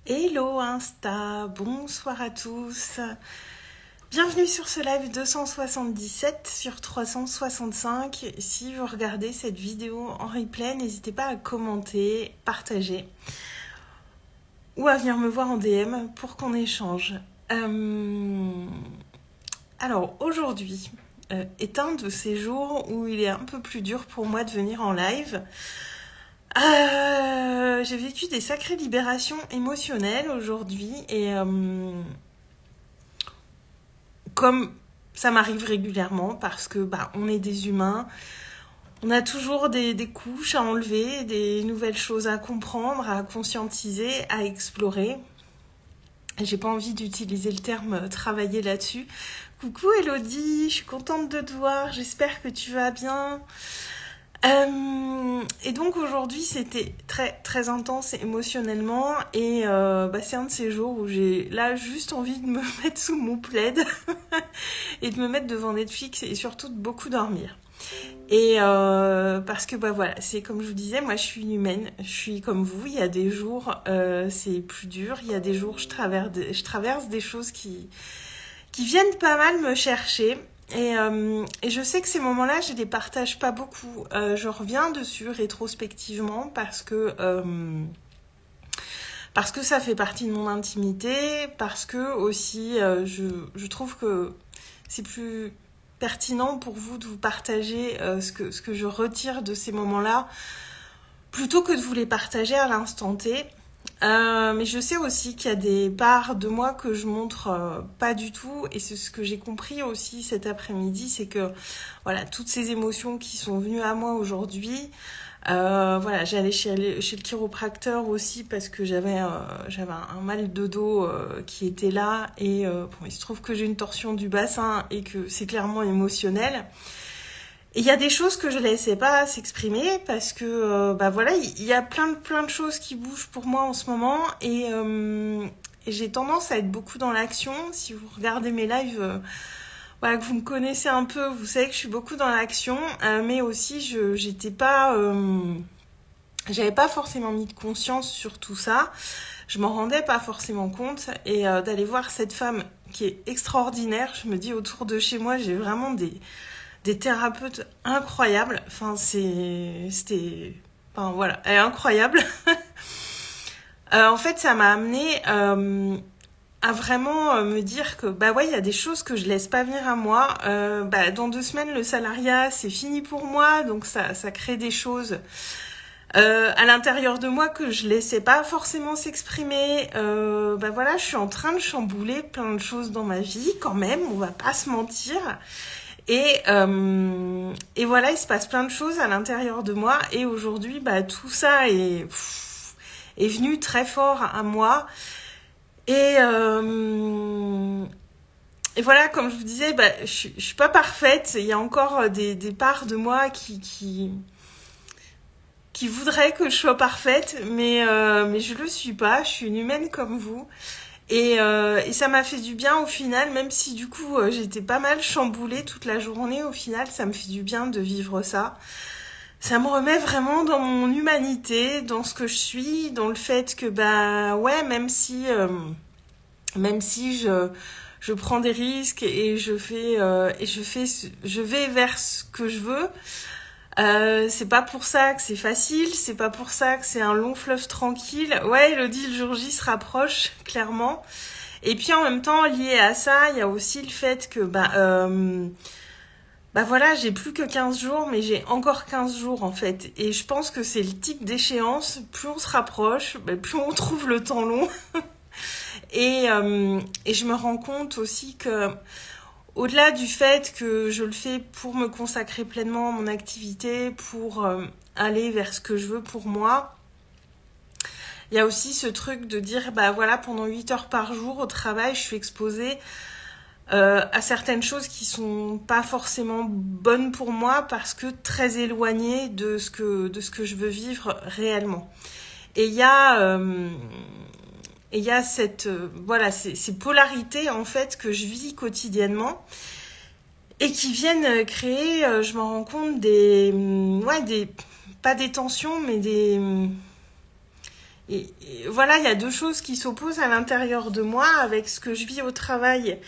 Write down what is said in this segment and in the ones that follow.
Hello Insta, bonsoir à tous. Bienvenue sur ce live 277 sur 365. Si vous regardez cette vidéo en replay, n'hésitez pas à commenter, partager ou à venir me voir en DM pour qu'on échange. Alors aujourd'hui est un de ces jours où il est un peu plus dur pour moi de venir en live. J'ai vécu des sacrées libérations émotionnelles aujourd'hui et comme ça m'arrive régulièrement parce que on est des humains, on a toujours des couches à enlever, des nouvelles choses à comprendre, à conscientiser, à explorer. J'ai pas envie d'utiliser le terme travailler là-dessus. Coucou Elodie, je suis contente de te voir, j'espère que tu vas bien. Et donc aujourd'hui c'était très intense émotionnellement et c'est un de ces jours où j'ai là juste envie de me mettre sous mon plaid et de me mettre devant Netflix et surtout de beaucoup dormir. Et parce que voilà, c'est comme je vous disais, moi je suis une humaine, je suis comme vous, il y a des jours c'est plus dur, il y a des jours je traverse des choses qui viennent pas mal me chercher. Et je sais que ces moments-là, je les partage pas beaucoup. Je reviens dessus rétrospectivement parce que ça fait partie de mon intimité, parce que aussi je trouve que c'est plus pertinent pour vous de vous partager ce que je retire de ces moments-là, plutôt que de vous les partager à l'instant T. Mais je sais aussi qu'il y a des parts de moi que je montre pas du tout, et c'est ce que j'ai compris aussi cet après-midi, c'est que voilà, toutes ces émotions qui sont venues à moi aujourd'hui, j'allais chez le chiropracteur aussi parce que j'avais un mal de dos qui était là, et il se trouve que j'ai une torsion du bassin et que c'est clairement émotionnel. Et il y a des choses que je laissais pas s'exprimer parce que il y a plein de choses qui bougent pour moi en ce moment, et j'ai tendance à être beaucoup dans l'action. Si vous regardez mes lives, que vous me connaissez un peu, vous savez que je suis beaucoup dans l'action, mais aussi j'avais pas forcément mis de conscience sur tout ça. Je m'en rendais pas forcément compte, et d'aller voir cette femme qui est extraordinaire, je me dis autour de chez moi, j'ai vraiment des thérapeutes incroyables. Elle est incroyable. En fait, ça m'a amené à vraiment me dire que il y a des choses que je laisse pas venir à moi. Dans 2 semaines, le salariat c'est fini pour moi, donc ça crée des choses à l'intérieur de moi que je laissais pas forcément s'exprimer. Je suis en train de chambouler plein de choses dans ma vie quand même, on va pas se mentir. Et voilà, il se passe plein de choses à l'intérieur de moi, et aujourd'hui tout ça est venu très fort à moi, et voilà, comme je vous disais, je suis pas parfaite, il y a encore des parts de moi qui voudraient que je sois parfaite, mais je le suis pas, je suis une humaine comme vous. Et ça m'a fait du bien au final, même si du coup j'étais pas mal chamboulée toute la journée. Au final, ça me fait du bien de vivre ça. Ça me remet vraiment dans mon humanité, dans ce que je suis, dans le fait que même si je prends des risques et je vais vers ce que je veux. C'est pas pour ça que c'est facile, c'est pas pour ça que c'est un long fleuve tranquille. Ouais, Elodie, le jour J se rapproche, clairement. Et puis en même temps, lié à ça, il y a aussi le fait que j'ai plus que 15 jours, mais j'ai encore 15 jours en fait. Et je pense que c'est le type d'échéance, plus on se rapproche, plus on trouve le temps long. Et je me rends compte aussi que, au-delà du fait que je le fais pour me consacrer pleinement à mon activité, pour aller vers ce que je veux pour moi, il y a aussi ce truc de dire, pendant 8 heures par jour au travail, je suis exposée à certaines choses qui sont pas forcément bonnes pour moi, parce que très éloignées de ce que je veux vivre réellement. Et il y a ces polarités en fait que je vis quotidiennement, et qui viennent créer, je m'en rends compte, pas des tensions, mais et voilà, il y a deux choses qui s'opposent à l'intérieur de moi avec ce que je vis au travail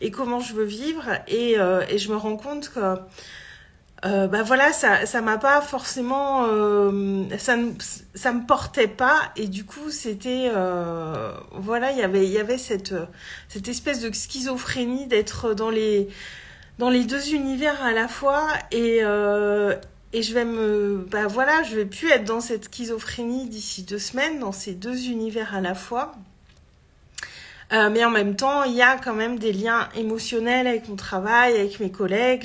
et comment je veux vivre. Et je me rends compte que bah voilà, ça m'a pas forcément, ça me portait pas. Et du coup, c'était, voilà, il y avait cette espèce de schizophrénie d'être dans les deux univers à la fois. Et je vais bah voilà, je vais plus être dans cette schizophrénie d'ici 2 semaines, dans ces deux univers à la fois. Mais en même temps, il y a quand même des liens émotionnels avec mon travail, avec mes collègues.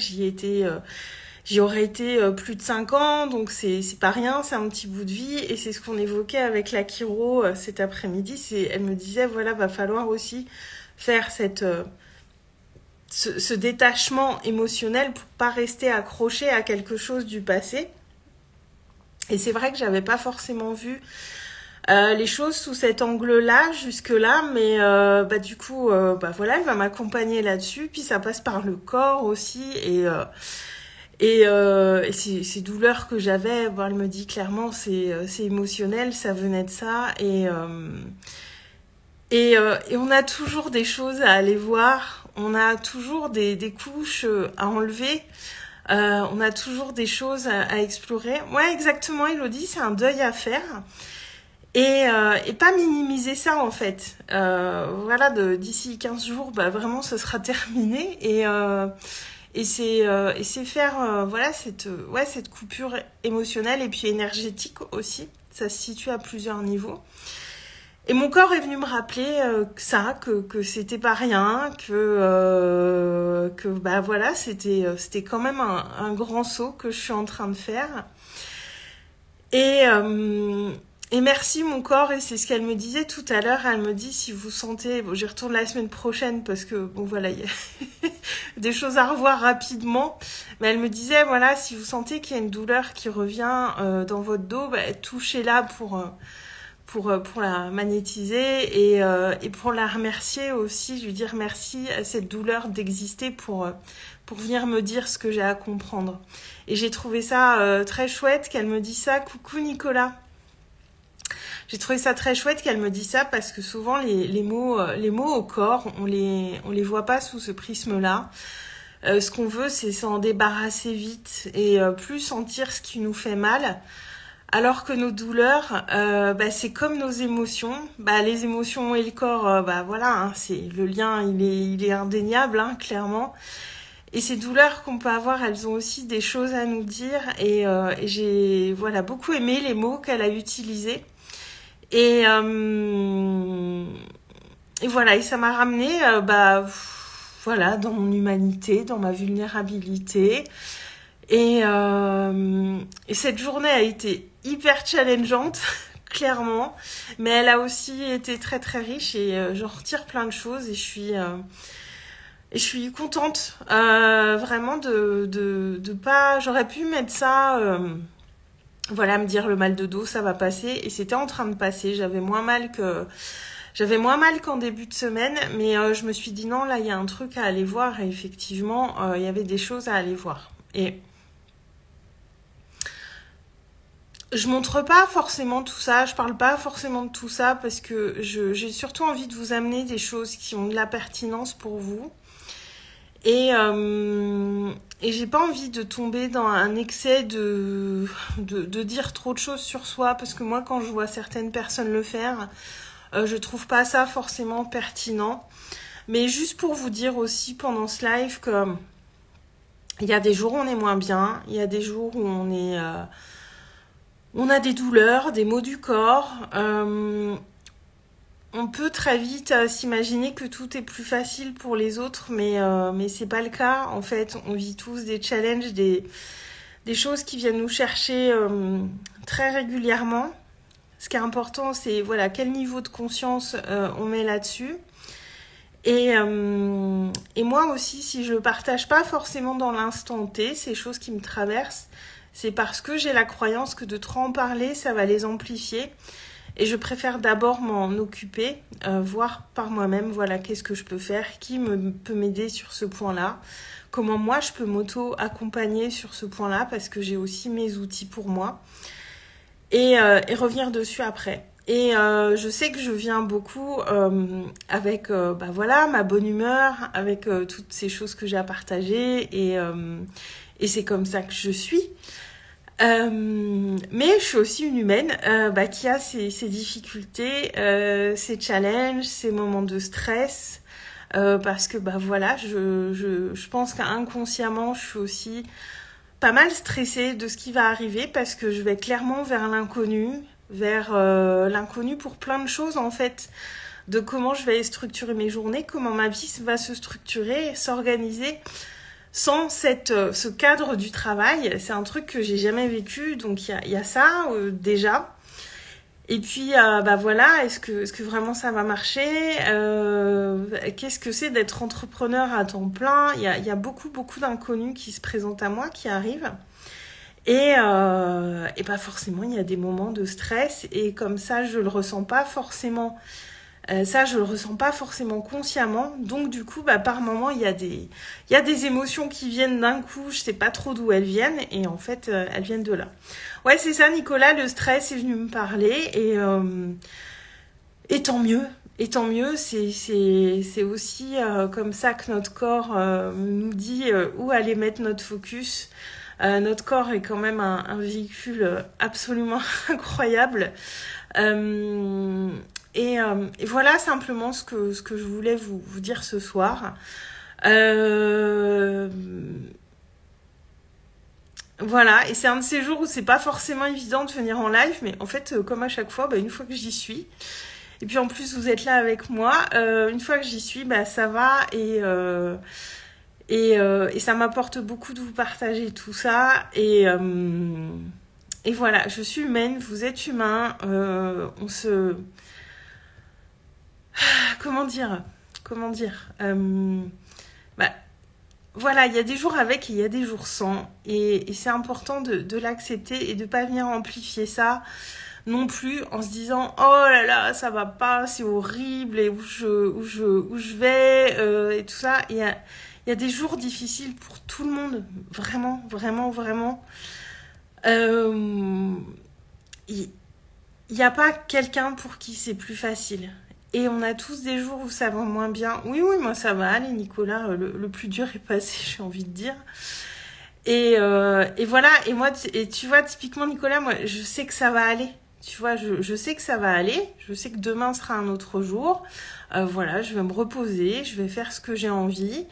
J'y aurais été plus de 5 ans, donc c'est pas rien, c'est un petit bout de vie. Et c'est ce qu'on évoquait avec la chiro cet après-midi. Elle me disait, voilà, va falloir aussi faire ce détachement émotionnel pour pas rester accroché à quelque chose du passé. Et c'est vrai que j'avais pas forcément vu les choses sous cet angle-là jusque-là, mais bah du coup, bah voilà, elle va m'accompagner là-dessus. Puis ça passe par le corps aussi, et ces douleurs que j'avais, bon, elle me dit clairement, c'est émotionnel, ça venait de ça, et on a toujours des choses à aller voir. On a toujours des couches à enlever. On a toujours des choses à explorer. Ouais, exactement, Elodie, c'est un deuil à faire. Et pas minimiser ça, en fait. Voilà, d'ici 15 jours, bah, vraiment, ce sera terminé. Et c'est faire, voilà, cette coupure émotionnelle et puis énergétique aussi. Ça se situe à plusieurs niveaux. Et mon corps est venu me rappeler que c'était pas rien, que bah voilà, c'était quand même un grand saut que je suis en train de faire. Et merci mon corps, et c'est ce qu'elle me disait tout à l'heure. Elle me dit, si vous sentez, bon, j'y retourne la semaine prochaine parce que bon voilà, il y a des choses à revoir rapidement. Mais elle me disait, voilà, si vous sentez qu'il y a une douleur qui revient dans votre dos, bah, touchez-la pour la magnétiser et pour la remercier aussi, lui dire merci à cette douleur d'exister pour venir me dire ce que j'ai à comprendre. Et j'ai trouvé ça très chouette qu'elle me dise ça. Coucou Nicolas. J'ai trouvé ça très chouette qu'elle me dise ça parce que souvent les mots au corps, on les voit pas sous ce prisme-là. Ce qu'on veut, c'est s'en débarrasser vite et plus sentir ce qui nous fait mal. Alors que nos douleurs, bah, c'est comme nos émotions. Bah, les émotions et le corps, bah voilà, hein, c'est le lien, il est indéniable, hein, clairement. Et ces douleurs qu'on peut avoir, elles ont aussi des choses à nous dire. Et j'ai voilà beaucoup aimé les mots qu'elle a utilisés. Et voilà, et ça m'a ramené, bah voilà, dans mon humanité, dans ma vulnérabilité. Et cette journée a été hyper challengeante, clairement, mais elle a aussi été très très riche et j'en retire plein de choses et je suis contente vraiment de pas. J'aurais pu mettre ça, voilà, me dire le mal de dos, ça va passer, et c'était en train de passer. J'avais moins mal qu'en début de semaine, mais je me suis dit non, là il y a un truc à aller voir, et effectivement il y avait des choses à aller voir. Et je montre pas forcément tout ça, je parle pas forcément de tout ça parce que j'ai surtout envie de vous amener des choses qui ont de la pertinence pour vous. Et j'ai pas envie de tomber dans un excès de dire trop de choses sur soi, parce que moi quand je vois certaines personnes le faire, je trouve pas ça forcément pertinent. Mais juste pour vous dire aussi pendant ce live que il y a des jours où on est moins bien, il y a des jours où on a des douleurs, des maux du corps. On peut très vite s'imaginer que tout est plus facile pour les autres, mais c'est pas le cas. En fait, on vit tous des challenges, des choses qui viennent nous chercher très régulièrement. Ce qui est important, c'est voilà, quel niveau de conscience on met là-dessus. Et moi aussi, si je partage pas forcément dans l'instant T ces choses qui me traversent, c'est parce que j'ai la croyance que de trop en parler, ça va les amplifier. Et je préfère d'abord m'en occuper, voir par moi-même, voilà, qu'est-ce que je peux faire, qui peut m'aider sur ce point-là, comment moi je peux m'auto-accompagner sur ce point-là, parce que j'ai aussi mes outils pour moi, et revenir dessus après. Et je sais que je viens beaucoup avec voilà, ma bonne humeur, avec toutes ces choses que j'ai à partager, et c'est comme ça que je suis. Mais je suis aussi une humaine qui a ses difficultés, ses challenges, ses moments de stress, parce que voilà, je pense qu'inconsciemment, je suis aussi pas mal stressée de ce qui va arriver, parce que je vais clairement vers l'inconnu, l'inconnu pour plein de choses en fait, de comment je vais structurer mes journées, comment ma vie va se structurer, s'organiser sans ce cadre du travail. C'est un truc que j'ai jamais vécu, donc il y a ça déjà. Et puis voilà, est-ce que vraiment ça va marcher, qu'est-ce que c'est d'être entrepreneur à temps plein? Il y a beaucoup d'inconnus qui se présentent à moi, qui arrivent. Et forcément, il y a des moments de stress, et comme ça, je le ressens pas forcément. Je le ressens pas forcément consciemment. Donc du coup, par moment, il y a des émotions qui viennent d'un coup. Je sais pas trop d'où elles viennent, et en fait, elles viennent de là. Ouais, c'est ça, Nicolas. Le stress est venu me parler, et tant mieux. Et tant mieux, c'est aussi comme ça que notre corps nous dit où aller mettre notre focus. Notre corps est quand même un véhicule absolument incroyable. Et voilà simplement ce que je voulais vous dire ce soir. Voilà, et c'est un de ces jours où c'est pas forcément évident de venir en live, mais en fait, comme à chaque fois, une fois que j'y suis, et puis en plus vous êtes là avec moi, une fois que j'y suis, ça va, et ça m'apporte beaucoup de vous partager tout ça, et voilà, je suis humaine, vous êtes humain, on se... Comment dire voilà, il y a des jours avec et il y a des jours sans, et c'est important de l'accepter, et de pas venir amplifier ça non plus en se disant oh là là ça va pas, c'est horrible, et où je vais, et tout ça. Il y a des jours difficiles pour tout le monde, vraiment il n'y a pas quelqu'un pour qui c'est plus facile. Et on a tous des jours où ça va moins bien. Oui, moi ça va aller, Nicolas, le plus dur est passé, j'ai envie de dire. Et voilà, et moi, et tu vois, typiquement, Nicolas, moi, je sais que ça va aller. Tu vois, je sais que ça va aller. Je sais que demain sera un autre jour. Voilà, je vais me reposer, je vais faire ce que j'ai envie.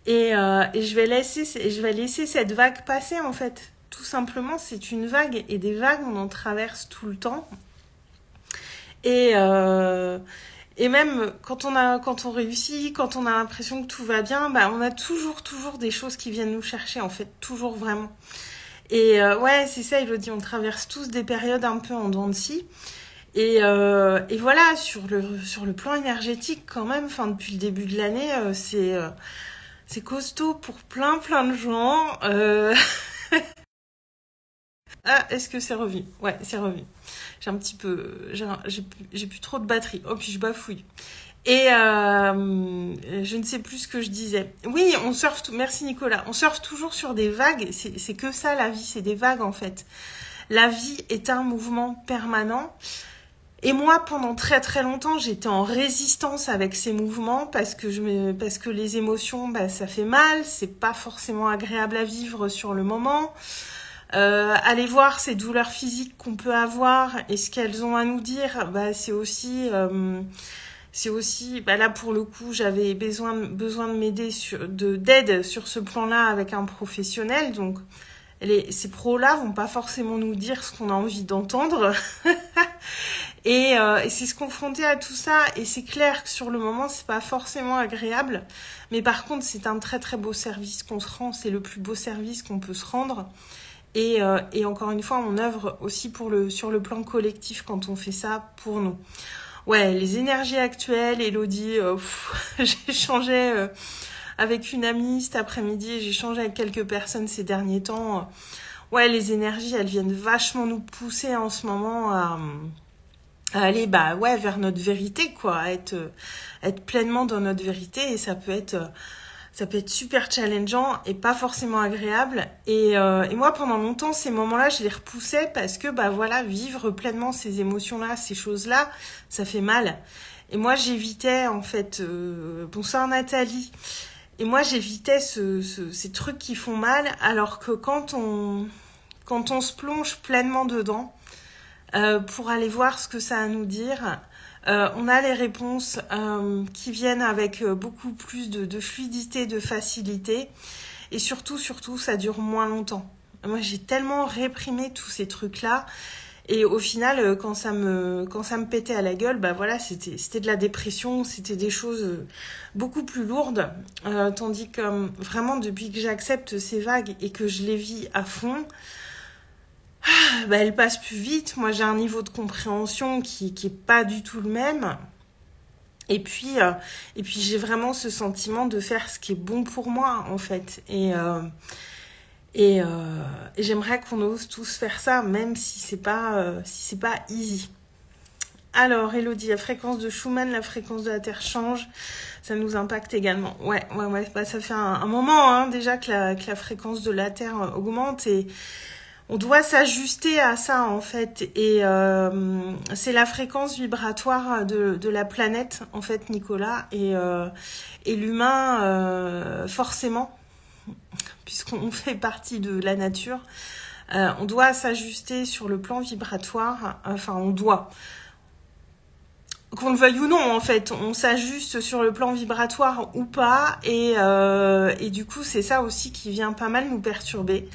Et je vais laisser cette vague passer, en fait. Tout simplement, c'est une vague. Et des vagues, on en traverse tout le temps. Et même quand on réussit, quand on a l'impression que tout va bien, on a toujours des choses qui viennent nous chercher, en fait, toujours vraiment. Et ouais, c'est ça, Elodie, on traverse tous des périodes un peu en dents de scie. Et voilà, sur le plan énergétique, quand même, depuis le début de l'année, c'est costaud pour plein de gens. Ah, est-ce que c'est revenu? Ouais, c'est revenu. J'ai un petit peu... J'ai plus trop de batterie. Oh, puis je bafouille. Et je ne sais plus ce que je disais. Oui, on surfe... Merci Nicolas. On surfe toujours sur des vagues. C'est que ça, la vie. C'est des vagues, en fait. La vie est un mouvement permanent. Et moi, pendant très longtemps, j'étais en résistance avec ces mouvements, parce que les émotions, ça fait mal. C'est pas forcément agréable à vivre sur le moment. Aller voir ces douleurs physiques qu'on peut avoir et ce qu'elles ont à nous dire, c'est aussi là pour le coup, j'avais besoin de m'aider d'aide sur ce plan-là avec un professionnel. Donc ces pros-là vont pas forcément nous dire ce qu'on a envie d'entendre. Et c'est se confronter à tout ça, et c'est clair que sur le moment c'est pas forcément agréable, mais par contre c'est un très beau service qu'on se rend, c'est le plus beau service qu'on peut se rendre. Et encore une fois, on œuvre aussi sur le plan collectif quand on fait ça pour nous. Ouais, les énergies actuelles, Elodie, j'ai échangé avec une amie cet après-midi, j'ai échangé avec quelques personnes ces derniers temps. Ouais, les énergies, elles viennent vachement nous pousser en ce moment à aller vers notre vérité, quoi, à être pleinement dans notre vérité. Et ça peut être ça peut être super challengeant et pas forcément agréable. Et moi, pendant longtemps, ces moments-là, je les repoussais parce que, bah voilà, vivre pleinement ces émotions-là, ces choses-là, ça fait mal. Et moi, j'évitais, en fait, bonsoir Nathalie. Et moi, j'évitais ces trucs qui font mal, alors que quand on se plonge pleinement dedans, pour aller voir ce que ça a à nous dire, on a les réponses qui viennent avec beaucoup plus de fluidité, de facilité. Et surtout, ça dure moins longtemps. Moi, j'ai tellement réprimé tous ces trucs-là. Et au final, quand ça me pétait à la gueule, bah voilà, c'était de la dépression, c'était des choses beaucoup plus lourdes. Tandis que vraiment, depuis que j'accepte ces vagues et que je les vis à fond, bah, elles passent plus vite. Moi, j'ai un niveau de compréhension qui est pas du tout le même. Et puis j'ai vraiment ce sentiment de faire ce qui est bon pour moi, en fait. Et j'aimerais qu'on ose tous faire ça, même si c'est pas easy. Alors, Elodie, la fréquence de Schumann, la fréquence de la Terre change, ça nous impacte également. Ouais, bah, ça fait un moment hein, déjà que la fréquence de la Terre augmente et on doit s'ajuster à ça en fait. Et c'est la fréquence vibratoire de la planète en fait, Nicolas, et l'humain forcément, puisqu'on fait partie de la nature, on doit s'ajuster sur le plan vibratoire. Enfin, on doit. Qu'on le veuille ou non, en fait, on s'ajuste sur le plan vibratoire ou pas, et du coup, c'est ça aussi qui vient pas mal nous perturber.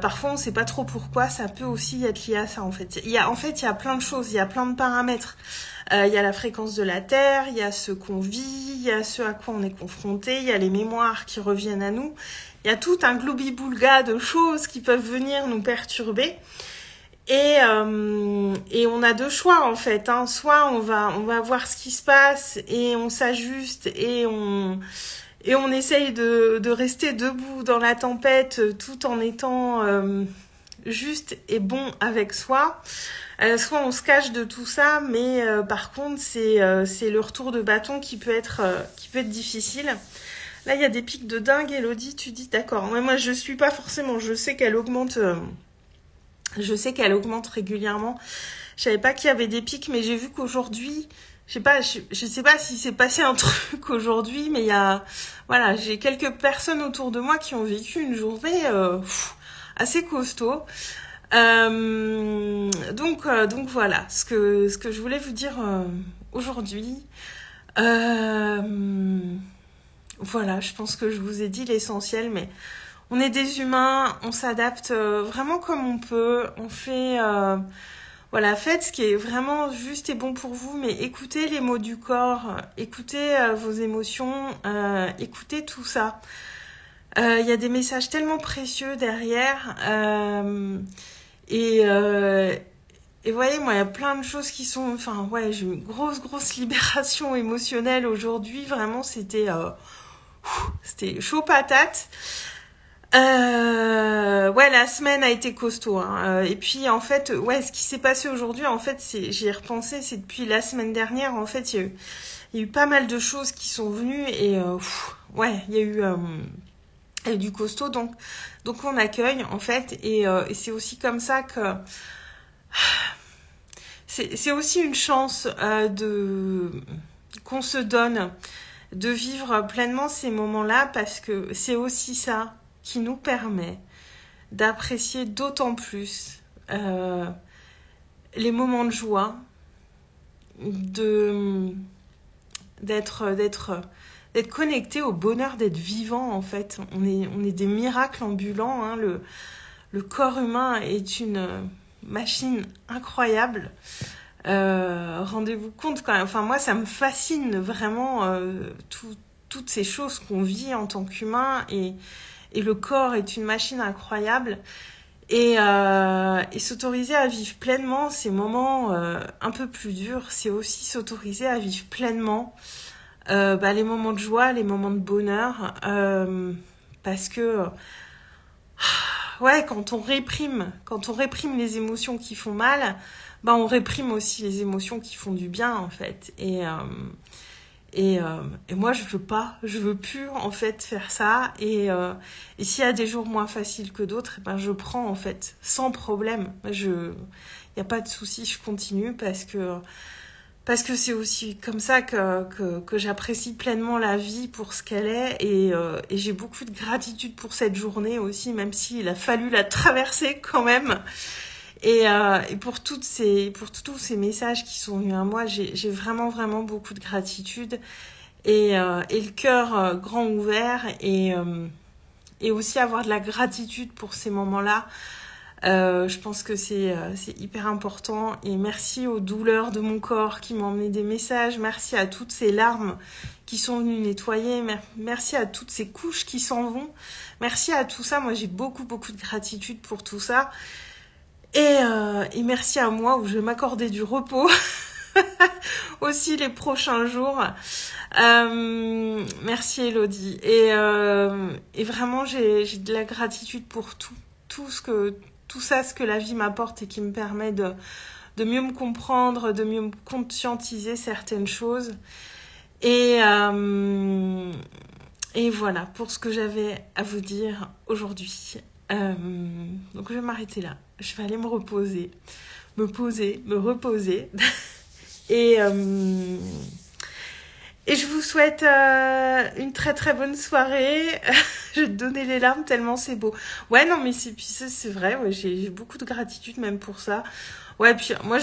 Parfois, on sait pas trop pourquoi, ça peut aussi être lié à ça, en fait. Il y a plein de choses, il y a plein de paramètres. Il y a la fréquence de la Terre, il y a ce qu'on vit, il y a ce à quoi on est confronté, il y a les mémoires qui reviennent à nous. Il y a tout un gloubi-boulga de choses qui peuvent venir nous perturber. Et on a deux choix en fait, hein. Soit on va voir ce qui se passe et on s'ajuste et on essaye de rester debout dans la tempête tout en étant juste et bon avec soi. Soit on se cache de tout ça, mais par contre c'est le retour de bâton qui peut être difficile. Là il y a des pics de dingue, Elodie, tu dis d'accord. Ouais, moi je suis pas forcément, je sais qu'elle augmente. Je sais qu'elle augmente régulièrement. Je savais pas qu'il y avait des pics, mais j'ai vu qu'aujourd'hui, je sais pas si c'est passé un truc aujourd'hui, mais voilà, j'ai quelques personnes autour de moi qui ont vécu une journée assez costaud. Donc voilà, ce que je voulais vous dire aujourd'hui. Voilà, je pense que je vous ai dit l'essentiel, mais on est des humains, on s'adapte vraiment comme on peut, on fait... voilà, faites ce qui est vraiment juste et bon pour vous, mais écoutez les mots du corps, écoutez vos émotions, écoutez tout ça. Il y a des messages tellement précieux derrière, et voyez, moi, il y a plein de choses qui sont... Enfin, ouais, j'ai eu une grosse libération émotionnelle aujourd'hui, vraiment, c'était chaud patate. Ouais, la semaine a été costaud, hein. Et puis en fait, ouais, ce qui s'est passé aujourd'hui, en fait, j'y ai repensé, c'est depuis la semaine dernière, en fait, il y a eu pas mal de choses qui sont venues et ouais, il y a eu du costaud, donc on accueille en fait, et c'est aussi comme ça que c'est aussi une chance qu'on se donne de vivre pleinement ces moments-là, parce que c'est aussi ça qui nous permet d'apprécier d'autant plus les moments de joie, d'être connecté au bonheur d'être vivant en fait. On est des miracles ambulants, hein. Le corps humain est une machine incroyable. Rendez-vous compte quand même. Enfin, moi, ça me fascine vraiment toutes ces choses qu'on vit en tant qu'humain, et le corps est une machine incroyable. Et s'autoriser à vivre pleinement ces moments un peu plus durs, c'est aussi s'autoriser à vivre pleinement les moments de joie, les moments de bonheur, parce que ouais, quand on réprime les émotions qui font mal, on réprime aussi les émotions qui font du bien en fait. Et Et moi, je veux plus en fait faire ça. Et s'il y a des jours moins faciles que d'autres, eh ben, je prends en fait, sans problème. Il n'y a pas de souci, je continue parce que c'est aussi comme ça que j'apprécie pleinement la vie pour ce qu'elle est. Et j'ai beaucoup de gratitude pour cette journée aussi, même s'il a fallu la traverser quand même. Et pour tous ces messages qui sont venus à moi, j'ai vraiment, vraiment beaucoup de gratitude et le cœur grand ouvert et aussi avoir de la gratitude pour ces moments-là. Je pense que c'est hyper important. Et merci aux douleurs de mon corps qui m'ont emmené des messages. Merci à toutes ces larmes qui sont venues nettoyer. Merci à toutes ces couches qui s'en vont. Merci à tout ça. Moi, j'ai beaucoup, beaucoup de gratitude pour tout ça. Et merci à moi où je vais m'accorder du repos aussi les prochains jours. Merci Elodie. Et vraiment j'ai de la gratitude pour tout ça, ce que la vie m'apporte et qui me permet de mieux me comprendre, de mieux me conscientiser certaines choses. Et voilà pour ce que j'avais à vous dire aujourd'hui. Donc je vais m'arrêter là. Je vais aller me reposer, me reposer. Et je vous souhaite une très très bonne soirée. Je vais te donner les larmes tellement c'est beau. Ouais, non, mais c'est vrai, ouais, j'ai beaucoup de gratitude même pour ça. Ouais, puis moi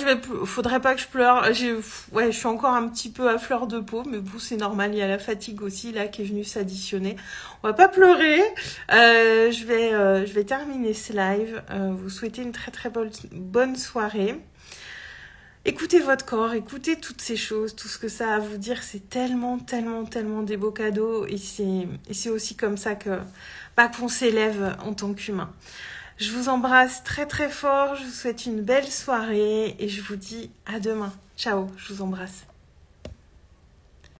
faudrait pas que je pleure. Je suis encore un petit peu à fleur de peau, mais bon, c'est normal, il y a la fatigue aussi là qui est venue s'additionner. On va pas pleurer. Je vais terminer ce live. Vous souhaitez une très très bonne soirée. Écoutez votre corps, écoutez toutes ces choses, tout ce que ça a à vous dire, c'est tellement, tellement, tellement des beaux cadeaux et c'est aussi comme ça qu'on s'élève en tant qu'humain. Je vous embrasse très très fort, je vous souhaite une belle soirée et je vous dis à demain. Ciao, je vous embrasse.